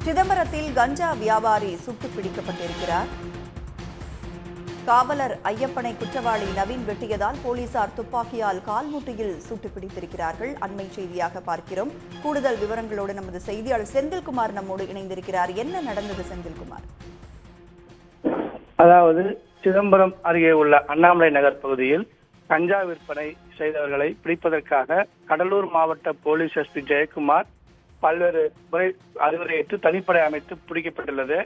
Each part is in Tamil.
சிதம்பரத்தில் கஞ்சா வியாபாரி சுட்டுப் பிடிக்கப்பட்டிருக்கிறார். காவலர் ஐயப்பனை குற்றவாளி நவீன் வெட்டியதால் போலீசார் துப்பாக்கியால் கால்முட்டியில் சுட்டுப் பிடித்திருக்கிறார்கள். அண்மை செய்தியாக பார்க்கிறோம். கூடுதல் விவரங்களோடு நமது செய்தியாளர் செந்தில்குமார் நம்மோடு இணைந்திருக்கிறார். என்ன நடந்தது செந்தில்குமார்? அதாவது சிதம்பரம் அருகே உள்ள அண்ணாமலை நகர் பகுதியில் கஞ்சா விற்பனை செய்தவர்களை பிடிப்பதற்காக கடலூர் மாவட்ட போலீஸ் எஸ்பி ஜெயக்குமார் பல்வேறு முறை அறிவுரையிட்டு தனிப்படை அமைத்து பிடிக்கப்பட்டுள்ளது.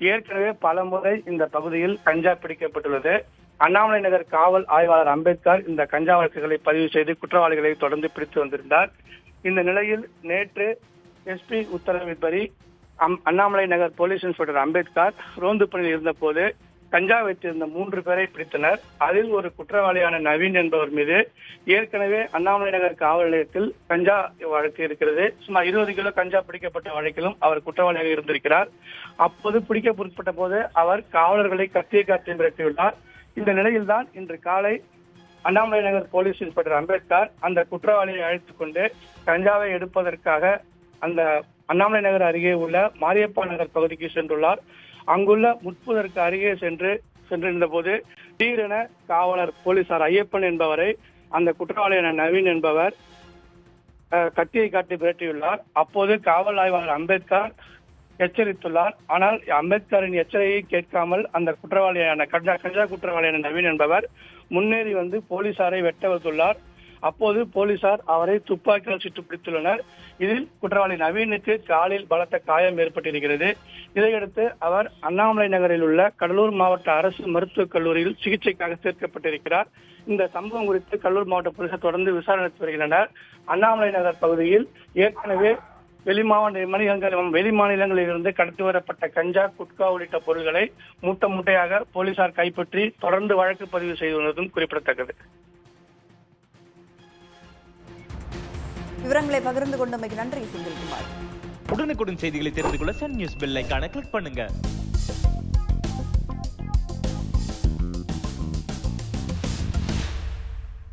ஏற்கனவே பல முறை இந்த பகுதியில் கஞ்சா பிடிக்கப்பட்டுள்ளது. அண்ணாமலை நகர் காவல் ஆய்வாளர் அம்பேத்கர் இந்த கஞ்சா வழக்குகளை பதிவு செய்து குற்றவாளிகளை தொடர்ந்து பிடித்து வந்திருந்தார். இந்த நிலையில் நேற்று எஸ்பி உத்தரவின்படி அண்ணாமலை நகர் போலீஸ் இன்ஸ்பெக்டர் அம்பேத்கர் ரோந்து பணியில் இருந்த போது கஞ்சா வைத்திருந்த 3 பேரை பிடித்தனர். அதில் ஒரு குற்றவாளியான நவீன் என்பவர் மீது ஏற்கனவே அண்ணாமலை நகர் காவல் நிலையத்தில் கஞ்சா வழக்கு இருக்கிறது. சுமார் 20 கிலோ கஞ்சா பிடிக்கப்பட்ட வழக்கிலும் அவர் குற்றவாளியாக இருந்திருக்கிறார். அப்போது பிடிக்க பொருட்பட்ட போது அவர் காவலர்களை கத்தியை காட்டி மிரட்டியுள்ளார். இந்த நிலையில்தான் இன்று காலை அண்ணாமலை நகர் போலீஸ் இன்ஸ்பெக்டர் அம்பேத்கர் அந்த குற்றவாளியை அழைத்துக் கொண்டு கஞ்சாவை எடுப்பதற்காக அந்த அண்ணாமலை நகர் அருகே உள்ள மாரியப்பா நகர் பகுதிக்கு சென்றுள்ளார். அங்குள்ள முட்புதற்கு அருகே சென்றிருந்த போது திடீரென காவலர் போலீசார் ஐயப்பன் என்பவரை அந்த குற்றவாளியான நவீன் என்பவர் கத்தியை காட்டி மிரட்டியுள்ளார். அப்போது காவல் ஆய்வாளர் அம்பேத்கர் எச்சரித்துள்ளார். ஆனால் அம்பேத்கரின் எச்சரிக்கையை கேட்காமல் அந்த குற்றவாளியான கஞ்சா குற்றவாளியான நவீன் என்பவர் முன்னேறி வந்து போலீசாரை வெட்ட வைத்துள்ளார். அப்போது போலீசார் அவரை துப்பாக்கியால் சுட்டு பிடித்துள்ளனர். இதில் குற்றவாளி நவீனுக்கு காலில் பலத்த காயம் ஏற்பட்டிருக்கிறது. இதையடுத்து அவர் அண்ணாமலை நகரில் உள்ள கடலூர் மாவட்ட அரசு மருத்துவக் கல்லூரியில் சிகிச்சைக்காக சேர்க்கப்பட்டிருக்கிறார். இந்த சம்பவம் குறித்து கடலூர் மாவட்ட போலீசார் தொடர்ந்து விசாரணை நடத்தி வருகின்றனர். அண்ணாமலை நகர் பகுதியில் ஏற்கனவே வெளி மாநிலங்களில் இருந்து கடத்தி வரப்பட்ட கஞ்சா, குட்கா உள்ளிட்ட பொருட்களை மூட்டையாக போலீசார் கைப்பற்றி தொடர்ந்து வழக்கு பதிவு செய்துள்ளதும் குறிப்பிடத்தக்கது. விவரங்களை பகிர்ந்து கொண்டமைக்கு நன்றி செந்தில்குமார். உடனுக்குடன் செய்திகளை தெரிந்து கொள்ள சன் நியூஸ் பெல் ஐகானை கிளிக் பண்ணுங்க.